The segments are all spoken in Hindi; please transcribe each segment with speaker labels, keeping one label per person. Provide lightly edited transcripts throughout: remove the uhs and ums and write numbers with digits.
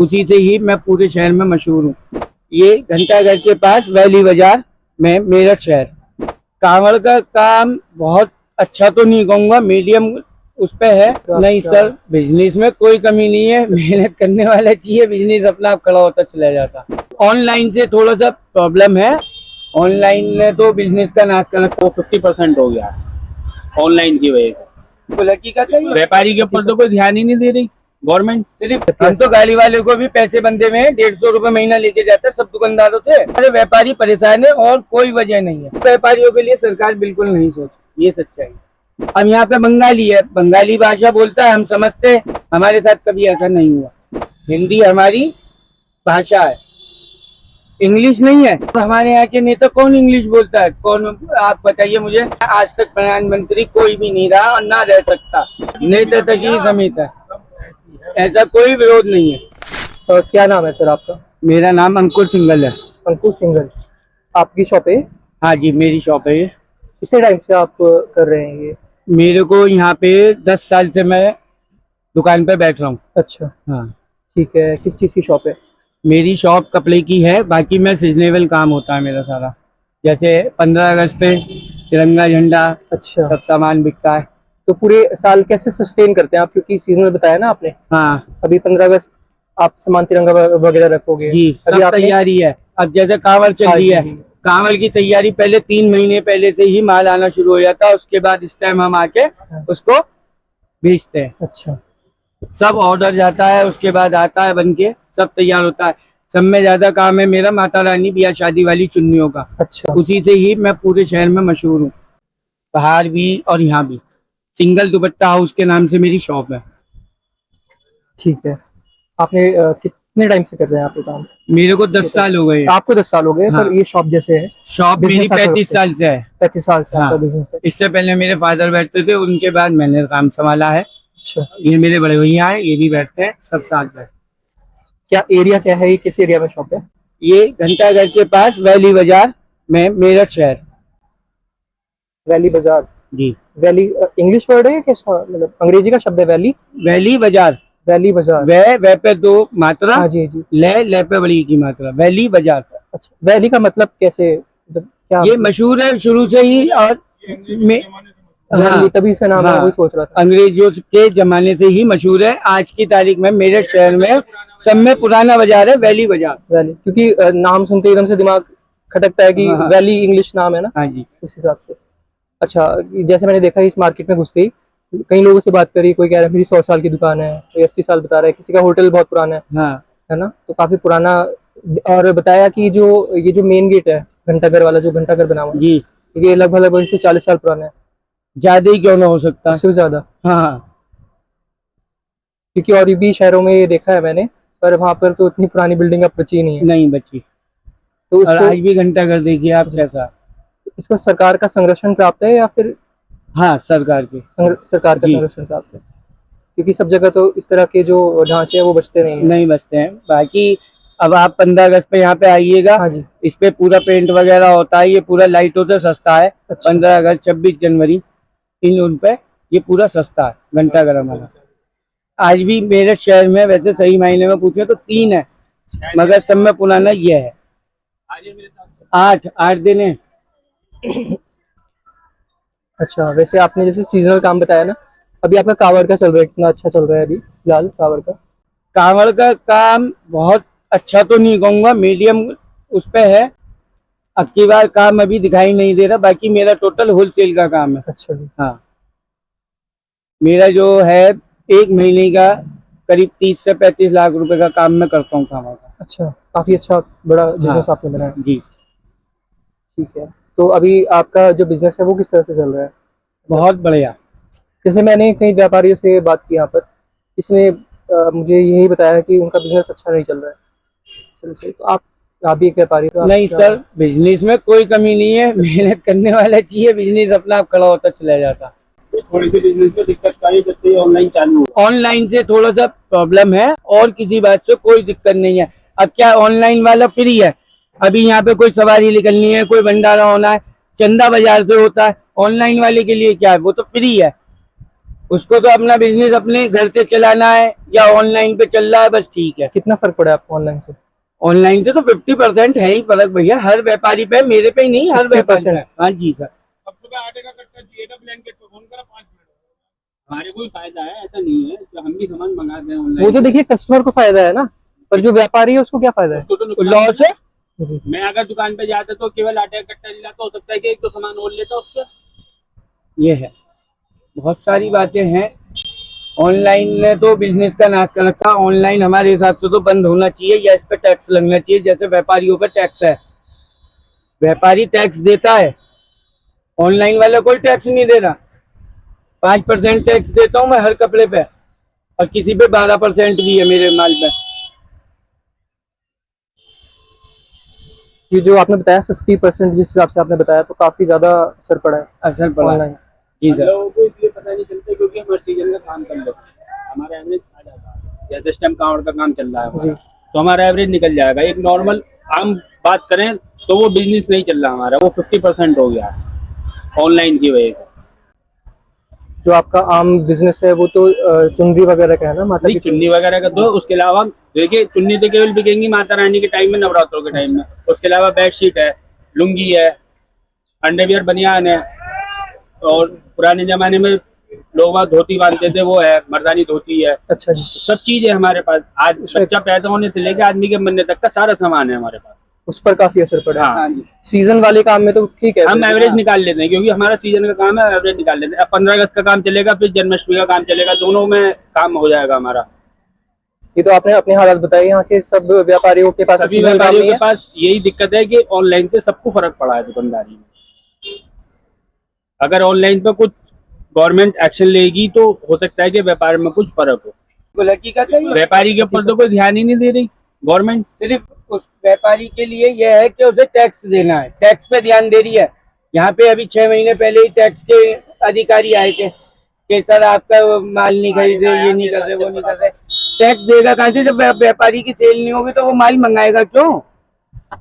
Speaker 1: उसी से ही मैं पूरे शहर में मशहूर हूँ। ये घंटाघर के पास वैली बाजार में मेरठ शहर। कांवड़ का काम बहुत अच्छा तो नहीं कहूँगा, मीडियम उस पे है। नहीं सर, बिजनेस में कोई कमी नहीं है, मेहनत करने वाला चाहिए, बिजनेस अपना आप खड़ा होता चला जाता। ऑनलाइन से थोड़ा सा प्रॉब्लम है, ऑनलाइन ने तो बिजनेस का नाश कर रखा।
Speaker 2: 50% हो गया ऑनलाइन की वजह से।
Speaker 1: तो हकीकत है,
Speaker 2: व्यापारी के ऊपर तो कोई ध्यान ही नहीं दे रही गवर्नमेंट।
Speaker 1: सिर्फ हम तो गाड़ी वाले को भी पैसे बंदे में 150 रुपए महीना लेके जाते हैं सब दुकानदारों से। अरे व्यापारी परेशान है और कोई वजह नहीं है। व्यापारियों के लिए सरकार बिल्कुल नहीं सोची, ये सच्चाई है। अब यहाँ पे बंगाली है, बंगाली भाषा बोलता है, हम समझते हैं। हमारे साथ कभी ऐसा नहीं हुआ। हिंदी हमारी भाषा है, इंग्लिश नहीं है। तो हमारे यहाँ के नेता कौन इंग्लिश बोलता है? कौन? आप बताइए मुझे। आज तक प्रधानमंत्री कोई भी नहीं रहा और ना रह सकता, नेता तक ही समित है, ऐसा कोई विरोध नहीं है।
Speaker 3: तो क्या नाम है सर आपका?
Speaker 1: मेरा नाम अंकुर सिंघल है।
Speaker 3: अंकुर सिंघल, आपकी शॉप है?
Speaker 1: हाँ जी, मेरी शॉप है ये।
Speaker 3: कितने टाइम से आप कर रहे हैं ये?
Speaker 1: मेरे को यहाँ पे 10 साल से मैं दुकान पे बैठ रहा हूँ।
Speaker 3: अच्छा,
Speaker 1: हाँ,
Speaker 3: ठीक है। किस चीज़ की शॉप है?
Speaker 1: मेरी शॉप कपड़े की है, बाकी मैं सीजनेबल काम होता है मेरा सारा। जैसे 15 अगस्त पे तिरंगा झंडा,
Speaker 3: अच्छा,
Speaker 1: सब सामान बिकता है।
Speaker 3: तो पूरे साल कैसे सस्टेन करते हैं आप? क्योंकि सीजनल बताया ना आपने।
Speaker 1: हाँ
Speaker 3: अभी 15 अगस्त आप सामान तिरंगा वगैरह रखोगे
Speaker 1: जी,
Speaker 3: अभी
Speaker 1: सब
Speaker 3: आपने?
Speaker 1: तैयारी है। अब जैसे कांवड़ चल
Speaker 3: हाँ
Speaker 1: रही
Speaker 3: जी,
Speaker 1: है,
Speaker 3: जी।
Speaker 1: कांवड़ की तैयारी पहले 3 महीने पहले से ही माल आना शुरू हो जाता है। उसके बाद इस टाइम हम आके उसको बेचते हैं।
Speaker 3: अच्छा,
Speaker 1: सब ऑर्डर जाता है, उसके बाद आता है बन के, सब तैयार होता है। सब में ज्यादा काम है मेरा माता रानी ब्याह शादी वाली चुन्नियों का।
Speaker 3: अच्छा,
Speaker 1: उसी से ही मैं पूरे शहर में मशहूर हूँ, बाहर भी और यहाँ भी। सिंगल दुपट्टा हाउस के नाम से मेरी शॉप है।
Speaker 3: ठीक है। आपने कितने टाइम से कर रहे हैं आप ये काम?
Speaker 1: मेरे को 10 साल हो गए।
Speaker 3: आपको 10 साल हो गए?
Speaker 1: हाँ।
Speaker 3: पर ये शॉप जैसे है,
Speaker 1: शॉप मेरी
Speaker 3: business आपका
Speaker 1: 35 साल से है।
Speaker 3: 35 साल से
Speaker 1: हाँ।
Speaker 3: आपका बिजनेस है?
Speaker 1: इससे पहले मेरे फादर बैठते थे, उनके बाद मैंने काम संभाला है।
Speaker 3: अच्छा,
Speaker 1: ये मेरे बड़े भैया हैं, ये भी बैठते हैं, सब साथ बैठते हैं।
Speaker 3: क्या एरिया क्या है? ये किस एरिया में शॉप है?
Speaker 1: ये घंटाघर के पास वैली बाजार में मेरठ शहर।
Speaker 3: वैली बाजार।
Speaker 1: जी,
Speaker 3: वैली इंग्लिश वर्ड है या कैसा, मतलब अंग्रेजी का शब्द है वैली?
Speaker 1: वैली बाजार।
Speaker 3: वैली बाजार।
Speaker 1: वै पे 2 मात्रा,
Speaker 3: हाँ जी, जी।
Speaker 1: ले पे बड़ी की मात्रा, वैली बाजार।
Speaker 3: अच्छा, वैली का मतलब कैसे, मतलब क्या?
Speaker 1: ये मशहूर है शुरू से ही, और में
Speaker 3: वैली तभी से नाम है,
Speaker 1: हाँ,
Speaker 3: वही सोच रहा था।
Speaker 1: अंग्रेजों के जमाने से ही मशहूर है। आज की तारीख में मेरठ शहर में सब में पुराना बाजार है वैली बाजार।
Speaker 3: वैली, क्योंकि नाम सुनते ही एकदम से दिमाग खटकता है कि
Speaker 1: हाँ, हाँ।
Speaker 3: वैली इंग्लिश नाम है ना,
Speaker 1: हाँ जी।
Speaker 3: उस हिसाब से। अच्छा, जैसे मैंने देखा इस मार्केट में घुसते ही कई लोगों से बात करी, कोई कह रहा है मेरी 100 साल की दुकान है, कोई 80 साल बता रहा है, किसी का होटल बहुत पुराना
Speaker 1: हाँ,
Speaker 3: है ना, तो काफी पुराना। और बताया कि ये जो मेन गेट है घंटाघर वाला, जो घंटाघर बना हुआ है,
Speaker 1: जी,
Speaker 3: ये लगभग 40 साल पुराना है।
Speaker 1: ज्यादा ही क्यों ना हो सकता।
Speaker 3: उससे भी ज्यादा?
Speaker 1: हाँ,
Speaker 3: क्योंकि और भी शहरों में ये देखा है मैंने, पर वहां पर तो इतनी पुरानी बिल्डिंग अब बची नहीं है।
Speaker 1: नहीं बची।
Speaker 3: तो
Speaker 1: और
Speaker 3: इसको
Speaker 1: आज भी घंटाघर देखिए आप कैसा।
Speaker 3: इसको सरकार का संरक्षण प्राप्त है या फिर
Speaker 1: हाँ, सरकार के
Speaker 3: सरकार का
Speaker 1: जी।
Speaker 3: संरक्षण प्राप्त है? क्योंकि सब जगह तो इस तरह के जो ढांचे हैं वो बचते नहीं है।
Speaker 1: नहीं बचते हैं। बाकी अब आप 15 अगस्त पे यहाँ पे आइएगा।
Speaker 3: हाँ जी।
Speaker 1: इस पे पूरा पेंट वगैरह होता है, ये पूरा लाइटों से सस्ता है।
Speaker 3: अच्छा।
Speaker 1: 15 अगस्त 26 जनवरी इन उन पे ये पूरा सस्ता है घंटाघर हमारा। आज भी मेरे शहर में वैसे सही मायने में पूछे तो 3 है, मगर सब में पुराना ये है। 8 दिन है।
Speaker 3: अच्छा, वैसे आपने जैसे सीजनल काम बताया ना, अभी आपका कावड़ का चल रहा है, कितना अच्छा चल रहा है अभी फिलहाल कावड़ का?
Speaker 1: कांवड़ का काम बहुत अच्छा तो नहीं कहूँगा, मीडियम उस पे है। अब की बार काम अभी दिखाई नहीं दे रहा, बाकी मेरा टोटल होलसेल का काम है।
Speaker 3: अच्छा जी।
Speaker 1: हाँ, मेरा जो है 1 महीने का करीब 30 से 35 लाख रुपए का काम मैं करता हूँ कांवड़ का।
Speaker 3: अच्छा, काफी अच्छा बड़ा बिजनेस आपने बनाया।
Speaker 1: जी,
Speaker 3: ठीक है। तो अभी आपका जो बिजनेस है वो किस तरह से चल रहा है?
Speaker 1: बहुत बढ़िया।
Speaker 3: जैसे मैंने कई व्यापारियों से बात की यहाँ पर, इसने मुझे यही बताया कि उनका बिजनेस अच्छा नहीं चल रहा है इस तरह से। तो आप भी एक व्यापारी, तो
Speaker 1: नहीं सर, बिजनेस में कोई कमी नहीं है, मेहनत करने वाला चाहिए, बिजनेस अपना आप खड़ा होता चला जाता।
Speaker 2: थोड़ी सी बिजनेस में दिक्कत आई जब से ऑनलाइन चालू हुआ।
Speaker 1: ऑनलाइन से थोड़ा सा प्रॉब्लम है, और किसी बात से कोई दिक्कत नहीं है। अब क्या ऑनलाइन वाला फ्री है। अभी यहाँ पे कोई सवारी निकलनी है, कोई भंडारा होना है, चंदा बाजार से होता है। ऑनलाइन वाले के लिए क्या है, वो तो फ्री है। उसको तो अपना बिजनेस अपने घर से चलाना है या ऑनलाइन पे चल रहा है, बस ठीक है।
Speaker 3: कितना फर्क पड़ा है आपको ऑनलाइन से?
Speaker 1: ऑनलाइन से तो 50% है ही फर्क भैया, हर व्यापारी पे, मेरे पे ही नहीं, हर व्यापारी पे।
Speaker 3: 50%?
Speaker 1: हाँ जी सर।
Speaker 2: अब सुबह आटे का कट्टा चाहिए था, ब्लैंकेट पे फोन करा 5 मिनट। हमारे कोई फायदा है ऐसा नहीं है कि हम भी सामान मंगाते हैं ऑनलाइन।
Speaker 3: वो तो देखिए कस्टमर को फायदा है ना, पर जो व्यापारी है उसको क्या फायदा है?
Speaker 2: उसको तो नुकसान
Speaker 1: लॉस है।
Speaker 3: जी।
Speaker 2: मैं अगर दुकान पे जाता तो केवल आटे का कट्टा नहीं लाता, हो सकता है कि एक तो सामान और लेता उससे।
Speaker 1: ये है, बहुत सारी बातें हैं। ऑनलाइन ने तो बिजनेस का नाश कर रखा। ऑनलाइन हमारे हिसाब से तो बंद होना चाहिए या इस पे टैक्स लगना चाहिए, जैसे व्यापारियों पर टैक्स है। व्यापारी टैक्स देता है, ऑनलाइन वाला कोई टैक्स नहीं दे रहा। 5% टैक्स देता हूँ मैं हर कपड़े पे, और किसी पे 12% भी है मेरे माल पे।
Speaker 3: ये जो आपने बताया 50%, जिस हिसाब से आपने बताया, तो काफी ज्यादा असर पड़ा है
Speaker 1: असर पड़ा है।
Speaker 3: ऑनलाइन।
Speaker 1: जी
Speaker 2: हम
Speaker 1: सर।
Speaker 2: लोगों को इसलिए पता नहीं चलता क्योंकि हम हर सीजन का काम कर लेते हैं, हमारा एवरेज आ जाता है। जैसे इस टाइम कांवड़ का काम चल रहा है
Speaker 3: जी।
Speaker 2: हमारा, तो हमारा एवरेज निकल जाएगा। एक नॉर्मल आम बात करें तो वो बिजनेस नहीं चल रहा हमारा, वो 50% हो गया है ऑनलाइन की वजह से।
Speaker 3: जो आपका आम बिजनेस है वो तो चुनरी वगैरह का है ना, माता
Speaker 2: नहीं,
Speaker 3: की
Speaker 2: चुन्नी वगैरह का तो, उसके अलावा देखिए चुन्नी तो केवल बिकेंगी माता रानी के टाइम में, नवरात्रों के टाइम में। उसके अलावा बेडशीट है, लुंगी है, अंडरवियर बनियान है, और पुराने जमाने में लोग वहाँ धोती बांधते थे, वो है मर्दानी धोती है।
Speaker 3: अच्छा जी।
Speaker 2: सब चीज है हमारे पास। आज बच्चा पैदा होने से लेकर आदमी के मरने तक का सारा सामान है हमारे पास।
Speaker 3: उस पर काफी असर पड़ा है।
Speaker 2: हाँ,
Speaker 1: हाँ जी।
Speaker 3: सीजन वाले काम में तो ठीक है,
Speaker 2: हम एवरेज निकाल लेते हैं क्योंकि हमारा सीजन का काम है, एवरेज निकाल लेते हैं। अब 15 अगस्त का काम चलेगा, फिर जन्माष्टमी का काम चलेगा, दोनों में काम हो जाएगा हमारा।
Speaker 3: ये तो आपने अपने हालात बताए। यहाँ के सब व्यापारियों के पास
Speaker 2: सभी
Speaker 3: सीजन काम
Speaker 2: व्यापारियों
Speaker 3: नहीं
Speaker 2: के
Speaker 3: है।
Speaker 2: पास यही दिक्कत है कि ऑनलाइन से सबको फर्क पड़ा है दुकानदारी में। अगर ऑनलाइन पे कुछ गवर्नमेंट एक्शन लेगी तो हो सकता है कि व्यापार में कुछ फर्क हो।
Speaker 1: बिल्कुल हकीकत है ये।
Speaker 2: व्यापारी के ऊपर तो कोई ध्यान ही नहीं दे रही गवर्नमेंट।
Speaker 1: सिर्फ उस व्यापारी के लिए यह है कि उसे टैक्स देना है, टैक्स पे ध्यान दे रही है। यहाँ पे अभी 6 महीने पहले ही टैक्स के अधिकारी आए थे कि सर आपका माल नहीं खरीद रहे, ये नहीं कर रहे, वो नहीं कर रहे। टैक्स देगा कहाँ से? जब व्यापारी की सेल नहीं होगी तो वो माल मंगाएगा क्यों?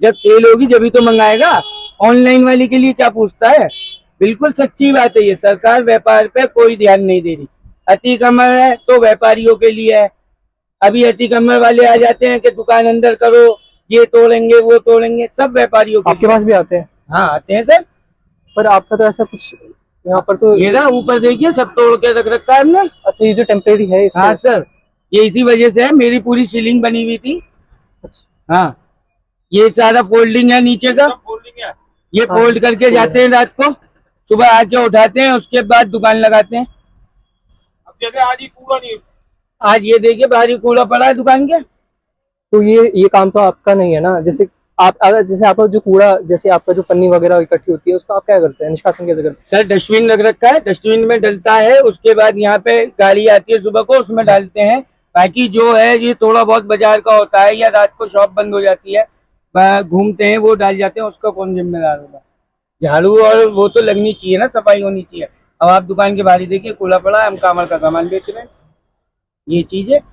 Speaker 1: जब सेल होगी जब ही तो मंगाएगा। ऑनलाइन वाले के लिए क्या पूछता है? बिल्कुल सच्ची बात है ये। सरकार व्यापार पे कोई ध्यान नहीं दे रही। अति कमर है तो व्यापारियों के लिए है। अभी अति कमर वाले आ जाते हैं कि दुकान अंदर करो, ये तोड़ेंगे वो तोड़ेंगे, सब व्यापारियों के
Speaker 3: आपके
Speaker 1: लिए।
Speaker 3: पास भी आते हैं?
Speaker 1: हाँ आते हैं सर।
Speaker 3: पर आपका तो ऐसा कुछ यहाँ पर तो।
Speaker 1: ये ना ऊपर देखिए सब तोड़ के रख रखा है हमने।
Speaker 3: अच्छा, ये जो टेम्परेरी है इसको।
Speaker 1: हाँ सर, ये इसी वजह से है। मेरी पूरी सीलिंग बनी हुई थी।
Speaker 3: अच्छा।
Speaker 1: हाँ, ये सारा फोल्डिंग है नीचे का। ये
Speaker 3: हाँ,
Speaker 1: फोल्ड करके जाते हैं रात को, सुबह आके उठाते हैं, उसके बाद दुकान लगाते हैं।
Speaker 2: अब जैसे आज ही कूड़ा नहीं,
Speaker 1: आज ये देखिए भारी कूड़ा पड़ा है दुकान के।
Speaker 3: तो ये काम तो आपका नहीं है ना? जैसे आप अगर जैसे आपका जो कूड़ा, जैसे आपका जो पन्नी वगैरह इकट्ठी होती है, उसका आप क्या करते हैं? निष्कासन कैसे करते
Speaker 1: सर डस्टबिन रख रखा है, डस्टबिन में डलता है, उसके बाद यहाँ पे गाड़ी आती है सुबह को, उसमें डालते हैं। बाकी जो है ये थोड़ा बहुत बाजार का होता है या रात को शॉप बंद हो जाती है, घूमते हैं वो डाल जाते हैं, उसका कौन जिम्मेदार होगा? झाड़ू और वो तो लगनी चाहिए ना, सफाई होनी चाहिए। अब आप दुकान के बाहर ही देखिए कूड़ा पड़ा है, हम कामर का सामान बेच रहे हैं, ये चीज है।
Speaker 3: हैं?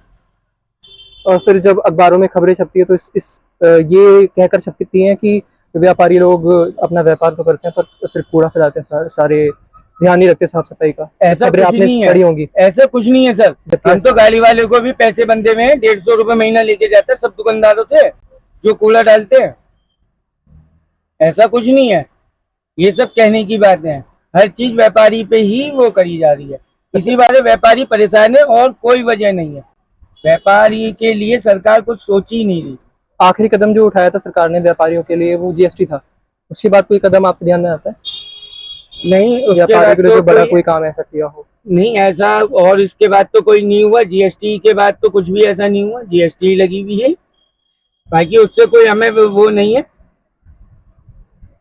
Speaker 3: और फिर जब अखबारों में खबरें छपती है तो ये कहकर छपती हैं कि व्यापारी लोग अपना व्यापार तो करते हैं पर फिर कूड़ा फैलाते हैं, सारे ध्यान नहीं रखते साफ सफाई का।
Speaker 1: ऐसा
Speaker 3: खबरें
Speaker 1: कुछ
Speaker 3: आपने
Speaker 1: नहीं
Speaker 3: पढ़ी
Speaker 1: है,
Speaker 3: होंगी।
Speaker 1: ऐसा कुछ नहीं है सर।
Speaker 3: जबकि
Speaker 1: हम तो गाड़ी वाले को भी पैसे बंदे में 150 रुपए महीना लेके जाते हैं सब दुकानदारों से जो कूड़ा डालते हैं। ऐसा कुछ नहीं है, ये सब कहने की बातें हैं। हर चीज व्यापारी पे ही वो करी जा रही है। इसी बारे व्यापारी परेशान है और कोई वजह नहीं है। व्यापारी के लिए सरकार कुछ सोच ही नहीं रही।
Speaker 3: आखिरी कदम जो उठाया था सरकार ने व्यापारियों के लिए वो जीएसटी था। उसके बाद कोई कदम आपके ध्यान में आता है?
Speaker 1: नहीं, उसके
Speaker 3: व्यापारियों
Speaker 1: बाद
Speaker 3: के लिए
Speaker 1: तो
Speaker 3: जो बड़ा
Speaker 1: कोई
Speaker 3: कोई काम ऐसा किया हो?
Speaker 1: नहीं ऐसा, और इसके बाद तो कोई नहीं हुआ। जीएसटी के बाद तो कुछ भी ऐसा नहीं हुआ। जीएसटी लगी हुई है, बाकी उससे कोई हमें वो नहीं है।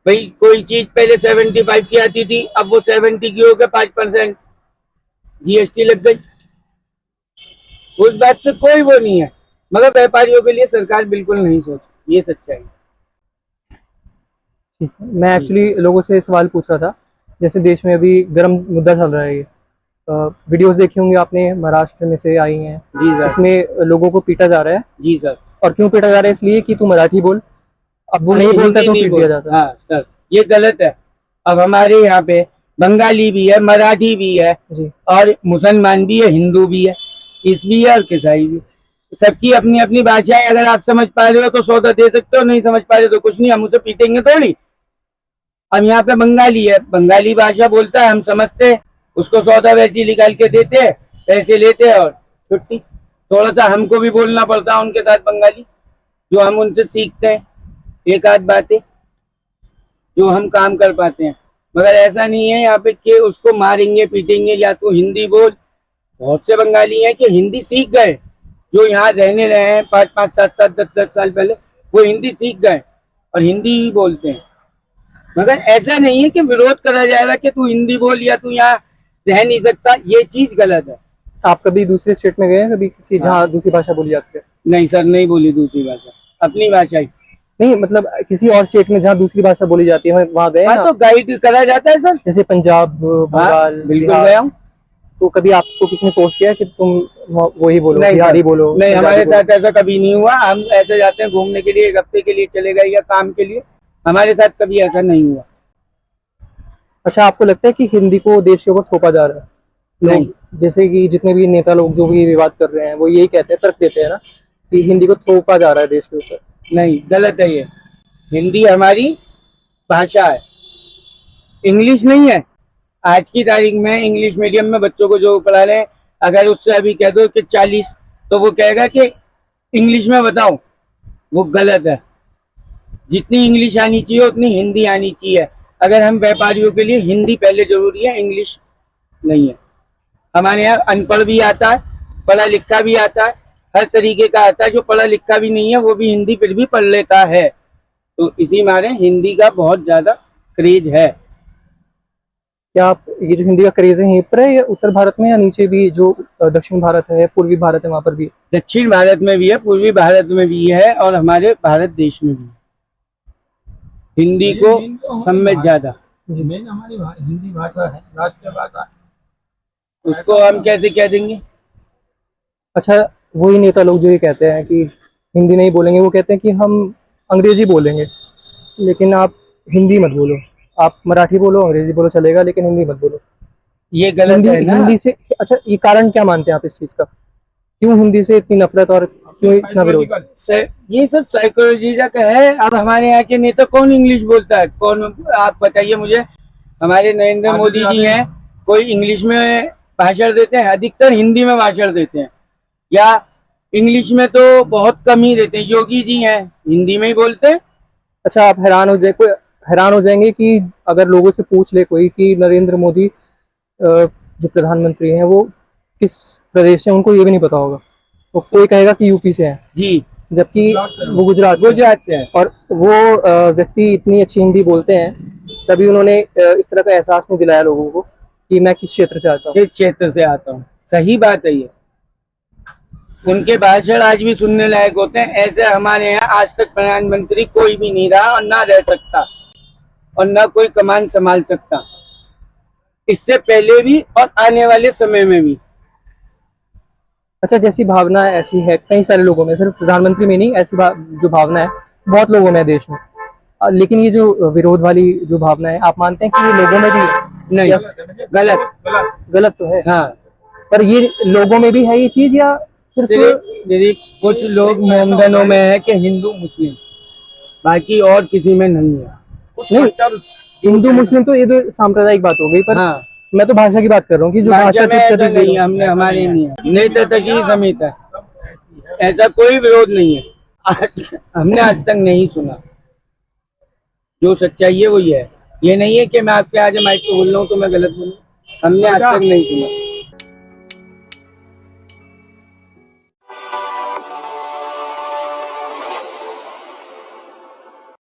Speaker 1: भाई कोई चीज पहले 75 की आती थी, अब वो 70 की होकर 5% जीएसटी लग गई। उस बात से कोई वो नहीं है, मगर व्यापारियों के लिए सरकार बिल्कुल नहीं सोच, ये सच्चाई।
Speaker 3: ठीक है। मैं एक्चुअली लोगों से सवाल पूछ रहा था, जैसे देश में अभी गर्म मुद्दा चल रहा है ये। वीडियोस देखी होंगी आपने, महाराष्ट्र में से आई हैं।
Speaker 1: जी सर।
Speaker 3: इसमें लोगों को पीटा जा रहा है।
Speaker 1: जी सर।
Speaker 3: और क्यों पीटा जा रहा है? इसलिए कि तू मराठी बोल। अब वो नहीं बोलता तो पीट दिया जाता है।
Speaker 1: हाँ सर, ये गलत है। अब हमारे यहाँ पे बंगाली भी है, मराठी भी है,
Speaker 3: जी।
Speaker 1: और मुसलमान भी है, हिंदू भी है, ईस भी है और ईसाई भी। सबकी अपनी अपनी भाषा है। अगर आप समझ पा रहे हो तो सौदा दे सकते हो, नहीं समझ पा रहे हो तो कुछ नहीं, हम उसे पीटेंगे थोड़ी। अब यहाँ पे बंगाली है, बंगाली भाषा बोलता है, हम समझते हैं, उसको सौदा वैसी निकाल के देते हैं, पैसे लेते हैं और छुट्टी। थोड़ा सा हमको भी बोलना पड़ता है उनके साथ बंगाली, जो हम उनसे सीखते हैं, एक आध बातें जो हम काम कर पाते हैं। मगर ऐसा नहीं है यहाँ पे कि उसको मारेंगे पीटेंगे या तू हिंदी बोल। बहुत से बंगाली हैं कि हिंदी सीख गए, जो यहाँ रहने रहे हैं 5-5, 7-7, 10-10 साल पहले, वो हिंदी सीख गए और हिंदी ही बोलते हैं। मगर ऐसा नहीं है कि विरोध करा जाएगा कि तू हिंदी बोल या तू यहाँ रह नहीं सकता, ये चीज गलत है।
Speaker 3: आप कभी दूसरे स्टेट में गए हैं, कभी किसी जहाँ दूसरी भाषा बोली जाती है?
Speaker 1: नहीं सर, नहीं बोली दूसरी भाषा, अपनी भाषा ही।
Speaker 3: नहीं मतलब किसी और स्टेट में जहाँ दूसरी भाषा बोली जाती है वहाँ गए हैं
Speaker 1: हाँ,
Speaker 3: आप?
Speaker 1: तो गाइड करा जाता है सर।
Speaker 3: जैसे पंजाब,
Speaker 1: हाँ,
Speaker 3: बंगाल,
Speaker 1: बिल्कुल
Speaker 3: बिहार।
Speaker 1: गया हूँ।
Speaker 3: तो कभी आपको किसी ने फोर्स किया कि तुम वही बोलो,
Speaker 1: नहीं
Speaker 3: बिहारी
Speaker 1: सर,
Speaker 3: बोलो,
Speaker 1: नहीं,
Speaker 3: पंजाबी
Speaker 1: हमारे
Speaker 3: बोलो?
Speaker 1: साथ ऐसा कभी नहीं हुआ। हम ऐसे जाते हैं घूमने के लिए, 1 हफ्ते के लिए चले गए या काम के लिए, हमारे साथ कभी ऐसा नहीं हुआ।
Speaker 3: अच्छा, आपको लगता है कि हिंदी को देश के ऊपर थोपा जा रहा है?
Speaker 1: नहीं,
Speaker 3: लोग जैसे कि जितने भी नेता लोग जो भी विवाद कर रहे हैं वो यही कहते हैं, तर्क देते हैं ना कि हिंदी को थोपा जा रहा है देश के ऊपर।
Speaker 1: नहीं, गलत है ये। हिंदी हमारी भाषा है, इंग्लिश नहीं है। आज की तारीख में इंग्लिश मीडियम में बच्चों को जो पढ़ा रहे हैं, अगर उससे अभी कह दो कि 40, तो वो कहेगा कि इंग्लिश में बताओ, वो गलत है। जितनी इंग्लिश आनी चाहिए उतनी हिंदी आनी चाहिए। अगर हम व्यापारियों के लिए हिंदी पहले जरूरी है, इंग्लिश नहीं है। हमारे यहाँ अनपढ़ भी आता है, पढ़ा लिखा भी आता है, हर तरीके का आता है। जो पढ़ा लिखा भी नहीं है वो भी हिंदी फिर भी पढ़ लेता है। तो इसी मारे हिंदी का बहुत ज्यादा क्रेज है।
Speaker 3: क्या आप ये जो हिंदी का क्रेज है यहीं पर है या उत्तर भारत में, या नीचे भी जो दक्षिण भारत है, पूर्वी भारत है, वहां पर भी?
Speaker 1: दक्षिण भारत में भी है, पूर्वी भारत में भी है, और हमारे भारत देश में भी है। हिंदी को सब में ज्यादा,
Speaker 2: मेन हमारी हिंदी भाषा है, राष्ट्रीय भाषा।
Speaker 3: उसको हम कैसे कह देंगे? अच्छा, वही नेता लोग जो ये कहते हैं कि हिंदी नहीं बोलेंगे, वो कहते हैं कि हम अंग्रेजी बोलेंगे, लेकिन आप हिंदी मत बोलो, आप मराठी बोलो, अंग्रेजी बोलो चलेगा, लेकिन हिंदी मत बोलो।
Speaker 1: ये गलत है ना।
Speaker 3: हिंदी से, अच्छा ये कारण क्या मानते हैं आप इस चीज का? क्यों हिंदी से इतनी नफरत और क्यों इतना विरोध?
Speaker 1: ये सब साइकोलॉजी का है। अब हमारे यहाँ के नेता कौन इंग्लिश बोलता है? कौन, आप बताइए मुझे। हमारे नरेंद्र मोदी जी हैं, कोई इंग्लिश में भाषण देते हैं? अधिकतर हिंदी में भाषण देते हैं, या इंग्लिश में तो बहुत कम ही देते हैं। योगी जी हैं, हिंदी में ही बोलते हैं।
Speaker 3: अच्छा, आप हैरान हो जाएंगे कि अगर लोगों से पूछ ले कोई कि नरेंद्र मोदी जो प्रधानमंत्री हैं वो किस प्रदेश से, उनको ये भी नहीं पता होगा। तो कोई कहेगा कि यूपी से है
Speaker 1: जी,
Speaker 3: जबकि वो गुजरात से है। और वो व्यक्ति इतनी अच्छी हिंदी बोलते हैं, तभी उन्होंने इस तरह का एहसास नहीं दिलाया लोगों को कि मैं किस क्षेत्र से आता हूँ।
Speaker 1: किस क्षेत्र से आता हूँ। सही बात है ये। उनके भाषण आज भी सुनने लायक होते हैं। ऐसे हमारे यहाँ आज तक प्रधानमंत्री कोई भी नहीं रहा और ना रह सकता, और ना कोई कमान संभाल सकता, इससे पहले भी और आने वाले समय में भी।
Speaker 3: अच्छा, जैसी भावना है ऐसी है कई सारे लोगों में, सिर्फ प्रधानमंत्री में नहीं, ऐसी जो भावना है बहुत लोगों में है देश में। लेकिन ये जो विरोध वाली जो भावना है, आप मानते हैं कि ये लोगों में भी है?
Speaker 1: नहीं,
Speaker 3: गलत तो है।
Speaker 1: हाँ,
Speaker 3: पर ये लोगों में भी है ये चीज, या
Speaker 1: सिर्फ कुछ लोग मोमडनों में है कि हिंदू मुस्लिम, बाकी और किसी में नहीं है।
Speaker 3: नहीं, हिंदू मुस्लिम तो ये तो सांप्रदायिक बात हो गई, पर
Speaker 1: हाँ,
Speaker 3: मैं तो भाषा की बात कर रहा हूँ कि जो भाषा
Speaker 1: में ऐसा नहीं है। हमने हमारे नहीं है, नेता तक ही समित है, ऐसा कोई विरोध नहीं है। हमने आज तक नहीं सुना। जो सच्चाई है वो ये है। ये नहीं है कि मैं आपके आज माइक पे बोल रहा हूँ तो मैं गलत बोलूँ। हमने आज तक नहीं सुना।